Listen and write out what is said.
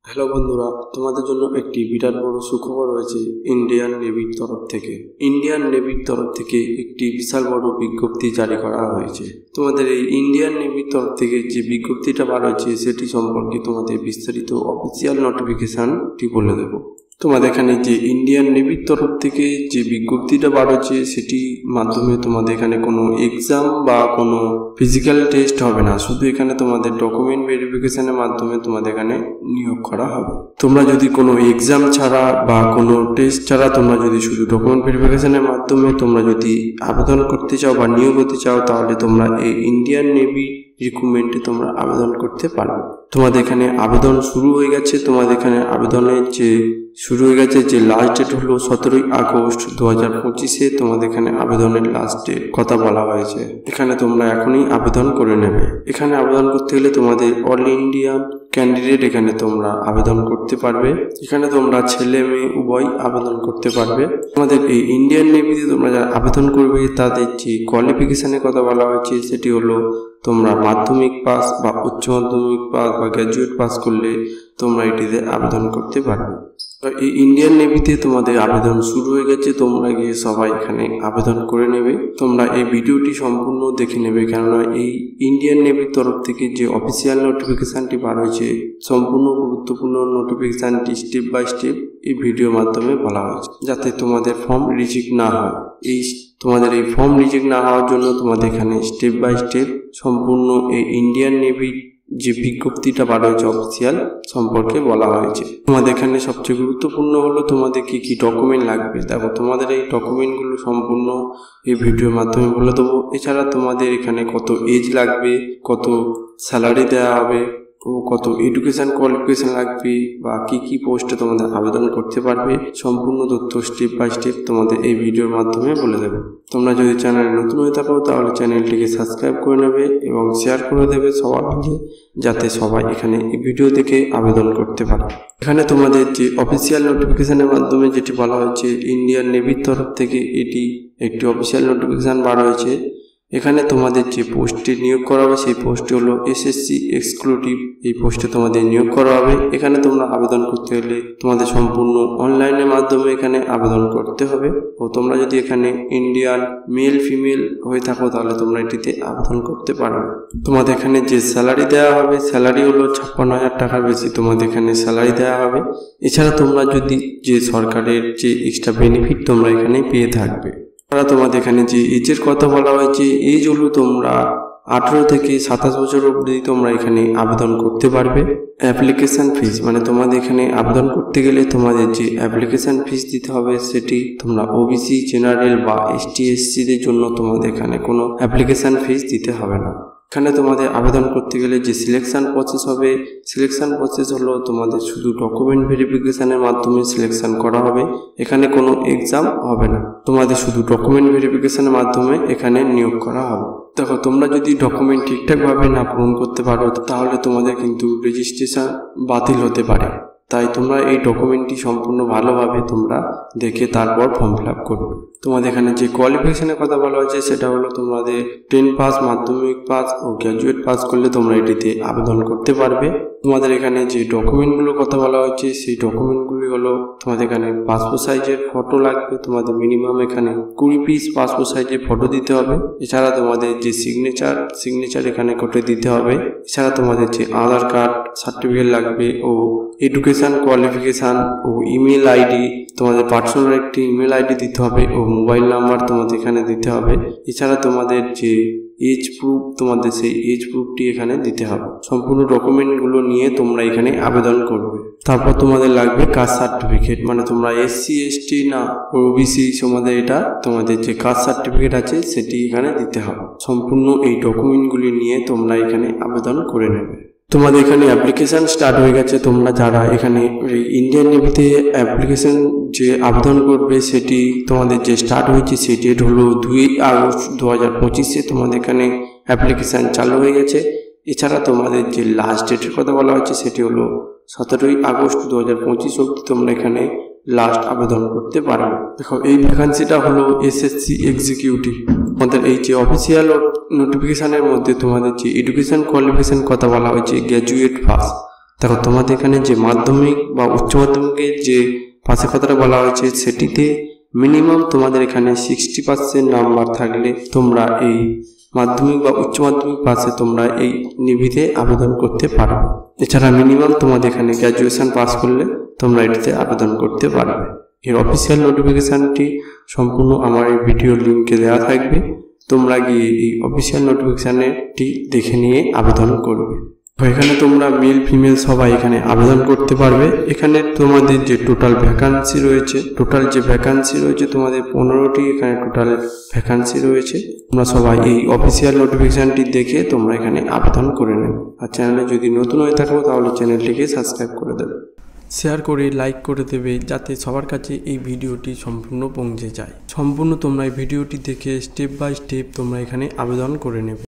Hello বন্ধুরা, তোমাদের জন্য একটি বিরাট বড় সুখবর রয়েছে ইন্ডিয়ান নেভির তরফ থেকে। ইন্ডিয়ান নেভির তরফ থেকে একটি বিশাল বড় বিজ্ঞপ্তি জারি করা হয়েছে। তোমাদের এই ইন্ডিয়ান নেভির তরফ থেকে যে বিজ্ঞপ্তিটা বার হয়েছে সেটি সম্পর্কে তোমাদের বিস্তারিত অফিসিয়াল নোটিফিকেশনটি বলে দেবো। তোমাদের এখানে যে ইন্ডিয়ান নেভির তরফ থেকে যে বিজ্ঞপ্তিটা বার হচ্ছে সেটি মাধ্যমে তোমাদের এখানে কোনো এক্সাম বা কোনো ফিজিক্যাল টেস্ট হবে না, শুধু এখানে তোমাদের ডকুমেন্ট ভেরিফিকেশনের মাধ্যমে তোমাদের এখানে নিয়োগ করা হবে। তোমরা যদি কোনো এক্সাম ছাড়া বা কোনো টেস্ট ছাড়া তোমরা যদি শুধু ডকুমেন্ট ভেরিফিকেশনের মাধ্যমে তোমরা যদি আবেদন করতে চাও বা নিয়োগ হতে চাও, তাহলে তোমরা এই ইন্ডিয়ান নেভি রিক্রুটমেন্টে তোমরা আবেদন করতে পারবে। তোমাদের এখানে আবেদন শুরু হয়ে গেছে। তোমাদের এখানে আবেদনের যে শুরু হয়ে গেছে, যে লাস্ট ডেট হলো 17 আগস্ট 2025। তোমাদের এখানে আবেদনের লাস্ট ডেট কথা বলা হয়েছে। এখানে তোমরা এখনই আবেদন করে নেবে। এখানে আবেদন করতে গেলে তোমাদের অল ইন্ডিয়ান ক্যান্ডিডেট এখানে তোমরা আবেদন করতে পারবে। এখানে তোমরা ছেলে মেয়ে উভয় আবেদন করতে পারবে। তোমাদের এই ইন্ডিয়ান নেভিতে তোমরা যারা আবেদন করবে তাদের যে কোয়ালিফিকেশনের কথা বলা হয়েছে সেটি হলো তোমরা মাধ্যমিক পাস বা উচ্চ মাধ্যমিক পাস বা গ্র্যাজুয়েট পাস করলে তোমরা এটিতে আবেদন করতে পারবে। এই ইন্ডিয়ান নেভিতে তোমাদের আবেদন শুরু হয়ে গেছে। তোমরা গিয়ে সবাই এখানে আবেদন করে নেবে। তোমরা এই ভিডিওটি সম্পূর্ণ দেখে নেবে, কেননা এই ইন্ডিয়ান নেভির তরফ থেকে যে অফিসিয়াল নোটিফিকেশনটি বার হয়েছে, সম্পূর্ণ গুরুত্বপূর্ণ নোটিফিকেশনটি স্টেপ বাই স্টেপ এই ভিডিওর মাধ্যমে বলা হয়েছে, যাতে তোমাদের ফর্ম রিজেক্ট না হয়। তোমাদের এই ফর্ম রিজেক্ট না হওয়ার জন্য তোমাদের এখানে স্টেপ বাই স্টেপ সম্পূর্ণ এই ইন্ডিয়ান নেভির যে বিজ্ঞপ্তিটা বার হয়েছে অফিসিয়াল সম্পর্কে বলা হয়েছে। তোমাদের এখানে সবচেয়ে গুরুত্বপূর্ণ হলো তোমাদের কি কি ডকুমেন্ট লাগবে। দেখো, তোমাদের এই ডকুমেন্টগুলো সম্পূর্ণ এই ভিডিওর মাধ্যমে বলে দেবো। এছাড়া তোমাদের এখানে কত এজ লাগবে, কত স্যালারি দেওয়া হবে ও কত এডুকেশন কোয়ালিফিকেশন লাগবে বা কি কি পোস্টে তোমাদের আবেদন করতে পারবে, সম্পূর্ণ তথ্য স্টেপ বাই স্টেপ তোমাদের এই ভিডিওর মাধ্যমে বলে দেবে। তোমরা যদি চ্যানেলে নতুন হয়ে থাকো তাহলে চ্যানেলটিকে সাবস্ক্রাইব করে নেবে এবং শেয়ার করে দেবে সবার মাঝে, যাতে সবাই এখানে এই ভিডিও দেখে আবেদন করতে পারে। এখানে তোমাদের যে অফিসিয়াল নোটিফিকেশনের মাধ্যমে যেটি বলা হয়েছে ইন্ডিয়ান নেভির তরফ থেকে, এটি একটি অফিসিয়াল নোটিফিকেশন বার হয়েছে। এখানে তোমাদের যে পোস্টে নিয়োগ করা হবে সেই পোস্টটি হলো এসএসসি এক্সক্লুসিভ। এই পোস্টে তোমাদের নিয়োগ করা হবে। এখানে তোমরা আবেদন করতে হলে তোমাদের সম্পূর্ণ অনলাইনের মাধ্যমে এখানে আবেদন করতে হবে। ও তোমরা যদি এখানে ইন্ডিয়ান মেল ফিমেল হয়ে থাকো তাহলে তোমরা এটিতে আবেদন করতে পারবে। তোমাদের এখানে যে স্যালারি দেওয়া হবে, স্যালারি হলো 56,000 টাকার বেশি তোমাদের এখানে স্যালারি দেওয়া হবে। এছাড়া তোমরা যদি যে সরকারের যে এক্সট্রা বেনিফিট তোমরা এখানে পেয়ে থাকবে। তোমাদের এখানে যে এজের কথা বলা হয়েছে, এজ হলো তোমরা 18 থেকে 27 বছর অবধি তোমরা এখানে আবেদন করতে পারবে। অ্যাপ্লিকেশন ফিস মানে তোমাদের এখানে আবেদন করতে গেলে তোমাদের যে অ্যাপ্লিকেশন ফিস দিতে হবে সেটি তোমরা ওবিসি, জেনারেল বা ST/SC-দের জন্য তোমাদের এখানে কোনো অ্যাপ্লিকেশন ফিস দিতে হবে না। এখানে তোমাদের আবেদন করতে গেলে যে সিলেকশন প্রসেস হবে, সিলেকশন প্রসেস হলো তোমাদের শুধু ডকুমেন্ট ভেরিফিকেশনের মাধ্যমে সিলেকশন করা হবে। এখানে কোনো এক্সাম হবে না, তোমাদের শুধু ডকুমেন্ট ভেরিফিকেশনের মাধ্যমে এখানে নিয়োগ করা হবে। দেখো, তোমরা যদি ডকুমেন্ট ঠিকঠাকভাবে না পূরণ করতে পারো তাহলে তোমাদের কিন্তু রেজিস্ট্রেশন বাতিল হতে পারে। তাই তোমরা এই ডকুমেন্টটি সম্পূর্ণ ভালোভাবে তোমরা দেখে তারপর ফর্ম ফিল আপ করবে। তোমাদের এখানে যে কোয়ালিফিকেশনের কথা বলা হয়েছে সেটা হলো তোমাদের 10 পাস, মাধ্যমিক পাস ও গ্র্যাজুয়েট পাস করলে তোমরা এটিতে আবেদন করতে পারবে। তোমাদের এখানে যে ডকুমেন্টগুলোর কথা বলা হয়েছে সেই ডকুমেন্টগুলি হলো তোমাদের এখানে পাসপোর্ট সাইজের ফটো লাগবে। তোমাদের মিনিমাম এখানে 20 পিস পাসপোর্ট সাইজের ফটো দিতে হবে। এছাড়া তোমাদের যে সিগনেচার এখানে করে দিতে হবে। এছাড়া তোমাদের যে আধার কার্ড সার্টিফিকেট লাগবে ও এডুকেশন কোয়ালিফিকেশান ও ইমেল আইডি, তোমাদের পার্সোনাল একটি ইমেল আইডি দিতে হবে ও মোবাইল নাম্বার তোমাদের এখানে দিতে হবে। এছাড়া তোমাদের যে এজ প্রুফ, তোমাদের সেই এজ প্রুফটি এখানে দিতে হবে। সম্পূর্ণ ডকুমেন্টগুলো নিয়ে তোমরা এখানে আবেদন করবে। তারপর তোমাদের লাগবে কাস্ট সার্টিফিকেট, মানে তোমরা SC/ST না ওবিসি, তোমাদের এটা তোমাদের যে কাস্ট সার্টিফিকেট আছে সেটি এখানে দিতে হবে। সম্পূর্ণ এই ডকুমেন্টগুলি নিয়ে তোমরা এখানে আবেদন করে নেবে। তোমাদের এখানে অ্যাপ্লিকেশন স্টার্ট হয়ে গেছে। তোমরা যারা এখানে ইন্ডিয়ান নেভিতে অ্যাপ্লিকেশন যে আবেদন করবে সেটি তোমাদের যে স্টার্ট হয়েছে সেই ডেট হলো 2 আগস্ট 2025। তোমাদের এখানে অ্যাপ্লিকেশন চালু হয়ে গেছে। এছাড়া তোমাদের যে লাস্ট ডেটের কথা বলা হচ্ছে সেটি হলো 17 আগস্ট 2025 অবধি তোমরা এখানে লাস্ট আবেদন করতে পারবে। দেখো, এই ভ্যাকান্সিটা হলো এসএসসি এক্সিকিউটিভ। আমাদের এই যে অফিসিয়াল নোটিফিকেশনের মধ্যে তোমাদের যে এডুকেশন কোয়ালিফিকেশন কথা বলা হয়েছে গ্র্যাজুয়েট পাস, দেখো তোমাদের এখানে যে মাধ্যমিক বা উচ্চ মাধ্যমিকের যে পাশের কথাটা বলা হয়েছে সেটিতে মিনিমাম তোমাদের এখানে 60% নাম্বার থাকলে তোমরা এই মাধ্যমিক বা উচ্চ মাধ্যমিক পাশে তোমরা এই নিবিতে আবেদন করতে পারবে। এছাড়া মিনিমাম তোমাদের এখানে গ্র্যাজুয়েশন পাস করলে তোমরা এটিতে আবেদন করতে পারবে। এর অফিসিয়াল নোটিফিকেশানটি সম্পূর্ণ আমার এই ভিডিও লিঙ্কে দেওয়া থাকবে, তোমরা গিয়ে এই অফিসিয়াল নোটিফিকেশানটি দেখে নিয়ে আবেদন করবে। এখানে তোমরা মেল ফিমেল সবাই এখানে আবেদন করতে পারবে। এখানে তোমাদের যে টোটাল ভ্যাকান্সি রয়েছে তোমাদের 15টি এখানে টোটাল ভ্যাকান্সি রয়েছে। তোমরা সবাই এই অফিসিয়াল নোটিফিকেশানটি দেখে তোমরা এখানে আবেদন করে নেবে। আর চ্যানেলে যদি নতুন হয়ে থাকো তাহলে চ্যানেলটিকে সাবস্ক্রাইব করে দেবে, শেয়ার করে লাইক করে দেবে, যাতে সবার কাছে এই ভিডিওটি সম্পূর্ণ পৌঁছে যায়। সম্পূর্ণ তোমরা এই ভিডিওটি দেখে স্টেপ বাই স্টেপ তোমরা এখানে আবেদন করে নেবে।